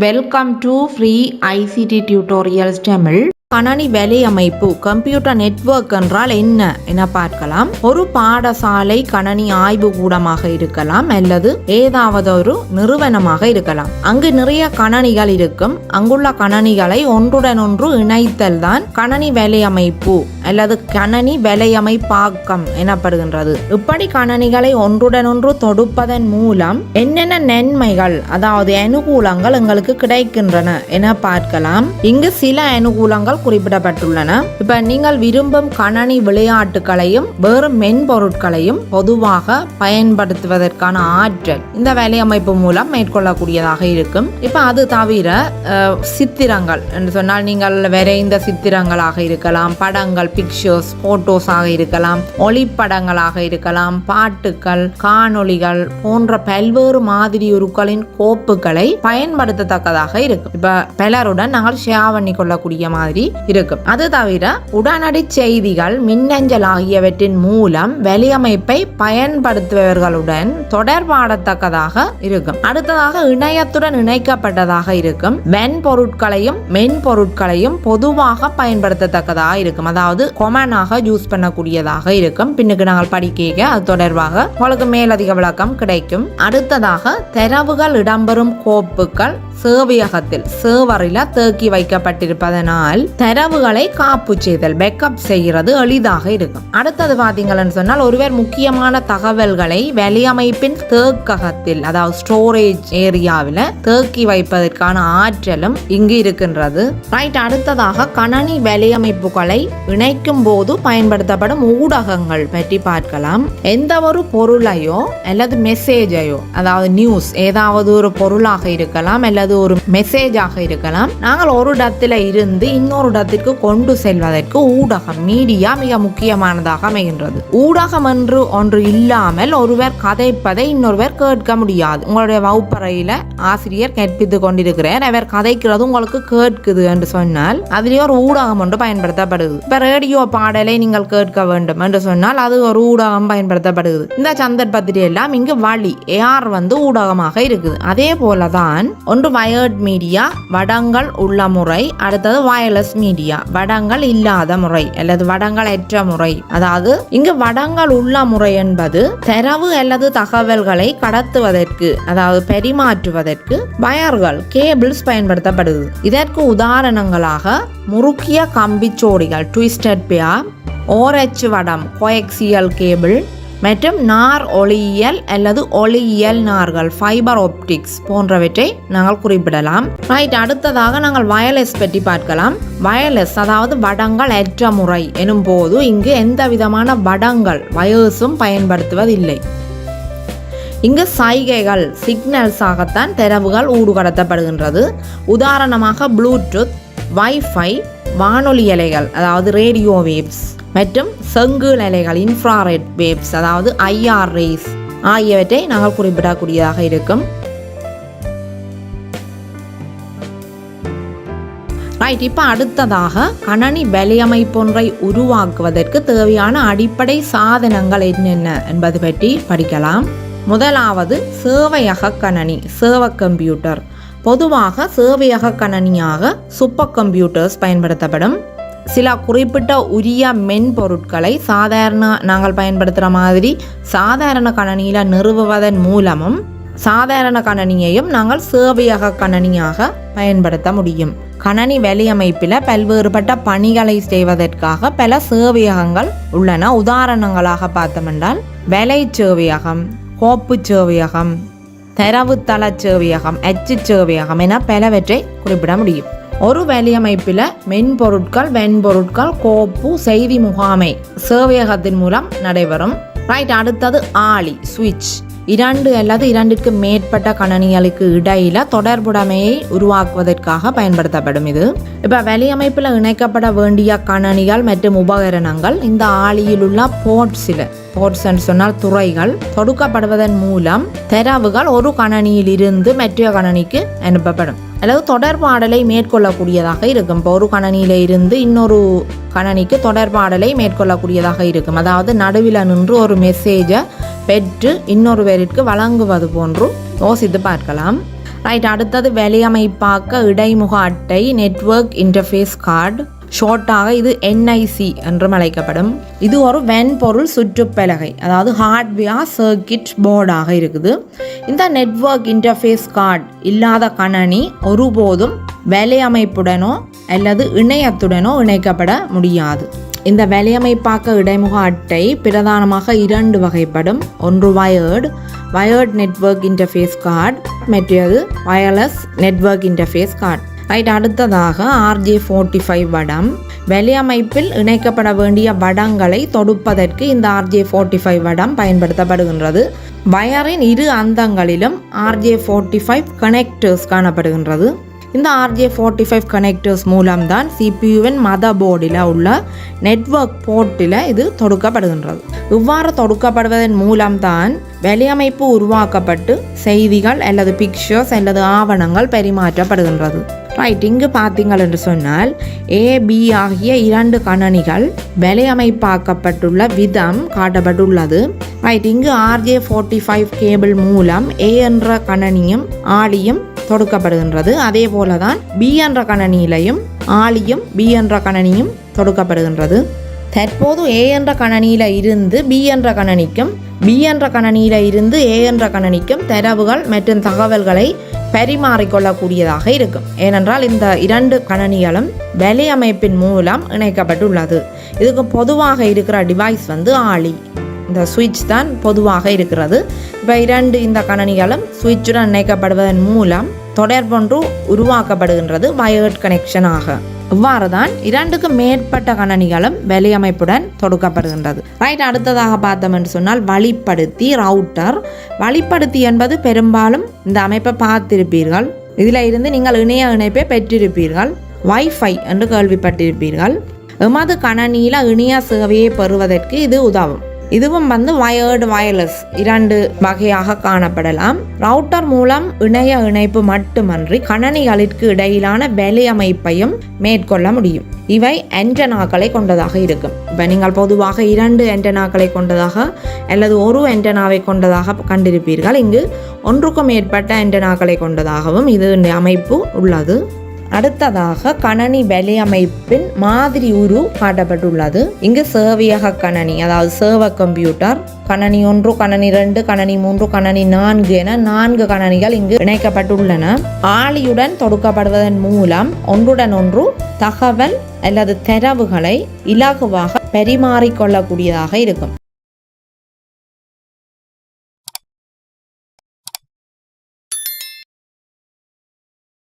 Welcome to free ICT tutorials Tamil. கணனி வலையமைப்பு computer network என்றால் என்ன என பார்க்கலாம். ஒரு பாடசாலை கணனி ஆய்வு கூடமாக இருக்கலாம் அல்லது ஏதாவது ஒரு நிறுவனமாக இருக்கலாம். அங்கு நிறைய கணனிகள் இருக்கும். அங்குள்ள கணனிகளை ஒன்றுடன் ஒன்று இணைத்தல் தான் கணனி வலையமைப்பு அல்லது கணனி வலையமைப்பாக்கம் எனப்படுகின்றது. இப்படி கணனிகளை ஒன்றுடன் ஒன்று தொடுப்பதன் மூலம் என்னென்ன நன்மைகள் அதாவது அனுகூலங்கள் எங்களுக்கு கிடைக்கின்றன என பார்க்கலாம். இங்கு சில அனுகூலங்கள் குறிப்பிடப்பட்டுள்ளன. இப்ப நீங்கள் விரும்பும் கணனி விளையாட்டுகளையும் வேறு மென்பொருட்களையும் பொதுவாக பயன்படுத்துவதற்கான ஆற்றல் இந்த வலையமைப்பு மூலம் மேற்கொள்ளக்கூடியதாக இருக்கும். இப்ப அது தவிர சித்திரங்கள் என்று சொன்னால் நீங்கள் வரைந்த சித்திரங்களாக இருக்கலாம், படங்கள் பிக்சர்ஸ் போட்டோஸாக இருக்கலாம், ஒளிப்படங்களாக இருக்கலாம், பாட்டுக்கள், காணொளிகள் போன்ற பல்வேறு மாதிரி உருக்களின் கோப்புகளை பயன்படுத்தத்தக்கதாக இருக்கும். இப்ப பலருடன் நாங்கள் ஷேர் பண்ணி கொள்ளக்கூடிய மாதிரி இருக்கும். அது தவிர உடனடி செய்திகள், மின்னஞ்சல் ஆகியவற்றின் மூலம் வலையமைப்பை பயன்படுத்துபவர்களுடன் தொடர்பாடத்தக்கதாக இருக்கும். அடுத்ததாக இணையத்துடன் இணைக்கப்பட்டதாக இருக்கும். வன்பொருட்களையும் மென்பொருட்களையும் பொதுவாக பயன்படுத்தத்தக்கதாக இருக்கும். அதாவது கொமனாக யூஸ் பண்ணக்கூடியதாக இருக்கும். பின்னுக்கு நாங்கள் படிக்க அது தொடர்பாக உங்களுக்கு மேலதிக விளக்கம் கிடைக்கும். அடுத்ததாக தரவுகள் இடம்பெறும் கோப்புகள் சேவையகத்தில் சேவரில் தேக்கி வைக்கப்பட்டிருப்பதனால் தரவுகளை காப்பு செய்தல் பேக்கப் செய்கிறது எளிதாக இருக்கும். அடுத்தது பார்த்தீங்கன்னு சொன்னால் ஒருவர் முக்கியமான தகவல்களை வலையமைப்பின் தேக்ககத்தில் அதாவது ஸ்டோரேஜ் ஏரியாவில் தேக்கி வைப்பதற்கான ஆற்றலும் இங்கு இருக்கின்றது. ரைட். அடுத்ததாக கணனி வலையமைப்புகளை இணைக்கும் போது பயன்படுத்தப்படும் ஊடகங்கள் பற்றி பார்க்கலாம். எந்த ஒரு பொருளையோ அல்லது மெசேஜையோ அதாவது நியூஸ் ஏதாவது ஒரு பொருளாக இருக்கலாம் அல்லது ஒரு மெசேஜாக இருக்கலாம், நாங்கள் ஒரு இடத்துல இருந்து இன்னொரு இடத்திற்கு கொண்டு செல்வதற்கு ஊடகம் மீடியா மிக முக்கியமானதாக அமைகின்றது. ஊடகம் என்று ஒன்று இல்லாமல் ஒருவர் கதைப்பதை இன்னொருவர் கேட்க முடியாது. உங்களுடைய வகுப்பறையில ஆசிரியர் கற்பித்துக் கொண்டிருக்கிறார், அவர் கதைக்கிறது உங்களுக்கு கேட்குது என்று சொன்னால் அதிலே ஒரு ஊடகம் ஒன்று பயன்படுத்தப்படுது. இப்ப ரேடியோ பாடலை நீங்கள் கேட்க வேண்டும் என்று சொன்னால் அது ஒரு ஊடகம் பயன்படுத்தப்படுது. இந்த சந்தர்ப்பத்திலே எல்லாம் இங்கு வழி ஏஆர் ஊடகமாக இருக்குது. அதே போலதான் ஒன்று வயர்ட் மீடியா வடங்கள் உள்ள முறை, அடுத்தது வயர்லெஸ் மீடியா வடங்கள் இல்லாத முறை அல்லது வடங்கள் அற்ற முறை. அதாவது இங்கு வடங்கள் உள்ள முறை என்பது தரவு அல்லது தகவல்களை கடத்துவதற்கு அதாவது பரிமாற்றுவதற்கு வயர்கள் கேபிள்ஸ் பயன்படுத்தப்படுது. இதற்கு உதாரணங்களாக முறுக்கிய கம்பிச்சோடிகள் ட்விஸ்டட் பேர், ஓரச்சு வடம் கோஎக்சியல் கேபிள் மற்றும் நார் ஒளியியல் அல்லது ஒளியியல் நார்கள் ஃபைபர் ஆப்டிக்ஸ் போன்றவற்றை நாங்கள் குறிப்பிடலாம். ரைட். அடுத்ததாக நாங்கள் வயர்லெஸ் பற்றி பார்க்கலாம். வயர்லெஸ் அதாவது வடங்கள் அற்ற முறை எனும் போது இங்கு எந்த விதமான வடங்கள் வயர்ஸும் பயன்படுத்துவதில்லை. இங்கு சைகைகள் சிக்னல்ஸாகத்தான் தரவுகள் ஊடுகடத்தப்படுகின்றது. உதாரணமாக ப்ளூடூத், வைஃபை, வானொலி அலைகள் அதாவது ரேடியோ வேவ்ஸ் மற்றும் செங்கீழ் அலைகள் இன்ஃப்ராரெட் வேவ்ஸ் அதாவது ஐஆர் ரேஸ் ஆகியவற்றை நாங்கள் குறிப்பிடக்கூடியதாக இருக்கும். ரைட். இப்போ அடுத்ததாக கணனி வலையமைப்பொன்றை உருவாக்குவதற்கு தேவையான அடிப்படை சாதனங்கள் என்னென்ன என்பது பற்றி படிக்கலாம். முதலாவது சேவையக கணனி சேவ கம்ப்யூட்டர். பொதுவாக சேவையக கணனியாக சூப்பர் கம்ப்யூட்டர்ஸ் பயன்படுத்தப்படும். சில குறிப்பிட்ட உரிய மென்பொருட்களை நாங்கள் பயன்படுத்துகிற மாதிரி சாதாரண கணனியில் நிறுவுவதன் மூலமும் சாதாரண கணனியையும் நாங்கள் சேவையக கணனியாக பயன்படுத்த முடியும். கணனி வலையமைப்பில் பல்வேறுபட்ட பணிகளை செய்வதற்காக பல சேவையகங்கள் உள்ளன. உதாரணங்களாக பார்த்தோமென்றால் வலை சேவையகம், கோப்பு சேவையகம், தரவுத்தள சேவையகம், அச்சு சேவையகம் என பலவற்றை குறிப்பிட முடியும். ஒரு வலையமைப்பில் மென்பொருட்கள், வெண்பொருட்கள், கோப்பு, செய்தி முகாமை சேவையகத்தின் மூலம் நடைபெறும். ரைட். அடுத்தது ஆளி சுவிட்ச். இரண்டு அல்லது இரண்டிற்கு மேற்பட்ட கணனிகளுக்கு இடையில தொடர்புடைமையை உருவாக்குவதற்காக பயன்படுத்தப்படும். இது இப்ப வலையமைப்பில் இணைக்கப்பட வேண்டிய கணனிகள் மற்றும் உபகரணங்கள் இந்த ஆளியில் உள்ள போர்ட்ஸ் என்று சொன்னால் துறைகள் தொடுக்கப்படுவதன் மூலம் தரவுகள் ஒரு கணனியில் இருந்து மற்ற கணனிக்கு அனுப்பப்படும் அல்லது தொடர்பாடலை மேற்கொள்ளக்கூடியதாக இருக்கும். இப்போ ஒரு கணனியில இருந்து இன்னொரு கணனிக்கு தொடர்பாடலை மேற்கொள்ளக்கூடியதாக இருக்கும். அதாவது நடுவில் நின்று ஒரு மெசேஜை பெற்று இன்னொருவருக்கு வழங்குவது போன்று யோசித்து பார்க்கலாம். ரைட், அடுத்தது வலையமைப்பாக்க இடைமுக அட்டை நெட்வொர்க் இன்டர்ஃபேஸ் கார்டு, ஷார்ட்டாக இது NIC என்றும் அழைக்கப்படும். இது ஒரு வெண்பொருள் சுற்றுப்பலகை, அதாவது ஹார்ட்வேர் சர்க்கிட் போர்டாக இருக்குது. இந்த நெட்வொர்க் இன்டர்ஃபேஸ் கார்டு இல்லாத கணனி ஒருபோதும் வலையமைப்புடனோ அல்லது இணையத்துடனோ இணைக்கப்பட முடியாது. இந்த வலையமைப்பாக்க இடைமுக அட்டை பிரதானமாக 2 வகைப்படும். ஒன்று வயர்ட் நெட்வொர்க் இன்டர்ஃபேஸ் கார்டு, மற்றது wireless network interface card. Right, அடுத்ததாக RJ45 வடம். வலையமைப்பில் இணைக்கப்பட வேண்டிய வடங்களை தொடுப்பதற்கு இந்த RJ45 வடம் பயன்படுத்தப்படுகின்றது. வயரின் இரு அந்தங்களிலும் RJ45 கனெக்டர்ஸ் காணப்படுகின்றது. இந்த RJ45 கனெக்டர்ஸ் மூலம்தான் CPUவின் மதர் போர்டில் உள்ள நெட்வொர்க் போர்ட்டில் இது தொடுக்கப்படுகின்றது. இவ்வாறு தொடுக்கப்படுவதன் மூலம்தான் வலையமைப்பு உருவாக்கப்பட்டு செய்திகள் அல்லது பிக்சர்ஸ் அல்லது ஆவணங்கள் பரிமாற்றப்படுகின்றது. ரைட், இங்கு பார்த்தீங்கள் என்று சொன்னால் AB ஆகிய 2 கணனிகள் வலையமைப்பாக்கப்பட்டுள்ள விதம் காட்டப்பட்டுள்ளது. ரைட், இங்கு RJ45 கேபிள் மூலம் A என்ற கணனியும் ஆளியும் தொடுக்கப்படுகின்றது. அதே போலதான் B என்ற கணனியிலையும் ஆளியும் B என்ற கணனியும் தொடுக்கப்படுகின்றது. தற்போது A என்ற கணனியில இருந்து B என்ற கணனிக்கும், B என்ற கணனியில இருந்து A என்ற கணனிக்கும் தரவுகள் மற்றும் தகவல்களை பரிமாறிக்கொள்ளக்கூடியதாக இருக்கும். ஏனென்றால் இந்த 2 கணனிகளும் வலையமைப்பின் மூலம் இணைக்கப்பட்டுள்ளது. இதுக்கு பொதுவாக இருக்கிற டிவைஸ் ஆளி, இந்த சுவிட்ச் தான் பொதுவாக இருக்கிறது. இப்போ 2 இந்த கணனிகளும் சுவிட்சுடன் இணைக்கப்படுவதன் மூலம் தொடர்பொன்று உருவாக்கப்படுகின்றது வயர்ட் கனெக்ஷனாக. இவ்வாறு தான் 2க்கு மேற்பட்ட கணனிகளும் வலையமைப்புடன் தொடுக்கப்படுகின்றது. ரைட், அடுத்ததாக பார்த்தோம் என்று சொன்னால் வழிப்படுத்தி ரவுட்டர். வழிப்படுத்தி என்பது பெரும்பாலும் இந்த அமைப்பை பார்த்திருப்பீர்கள். இதில் இருந்து நீங்கள் இணைய இணைப்பை பெற்றிருப்பீர்கள். வைஃபை என்று கேள்விப்பட்டிருப்பீர்கள். எமது கணனியில் இணைய சேவையை பெறுவதற்கு இது உதவும். இதுவும் வயர்டு வயர்லெஸ் 2 வகையாக காணப்படலாம். ரவுட்டர் மூலம் இணைய இணைப்பு மட்டுமன்றி கணனிகளுக்கு இடையிலான வலையமைப்பையும் மேற்கொள்ள முடியும். இவை ஆண்டனாக்களை கொண்டதாக இருக்கும். இப்போ நீங்கள் பொதுவாக 2 ஆண்டனாக்களை கொண்டதாக அல்லது ஒரு ஆண்டனாவை கொண்டதாக கண்டிருப்பீர்கள். இங்கு 1க்கும் மேற்பட்ட ஆண்டனாக்களை கொண்டதாகவும் இது அமைப்பு உள்ளது. அடுத்ததாக கணனி வலையமைப்பின் மாதிரி உரு காட்டப்பட்டுள்ளது. இங்கு சேவையக கணனி, அதாவது சர்வர் கம்ப்யூட்டர், கணனி 1, கணனி 2, கணனி 3, கணனி 4 என 4 கணனிகள் இங்கு இணைக்கப்பட்டுள்ளன. ஆளியுடன் தொடுக்கப்படுவதன் மூலம் ஒன்றுடன் ஒன்று தகவல் அல்லது தரவுகளை இலகுவாக பரிமாறிக்கொள்ளக்கூடியதாக இருக்கும்.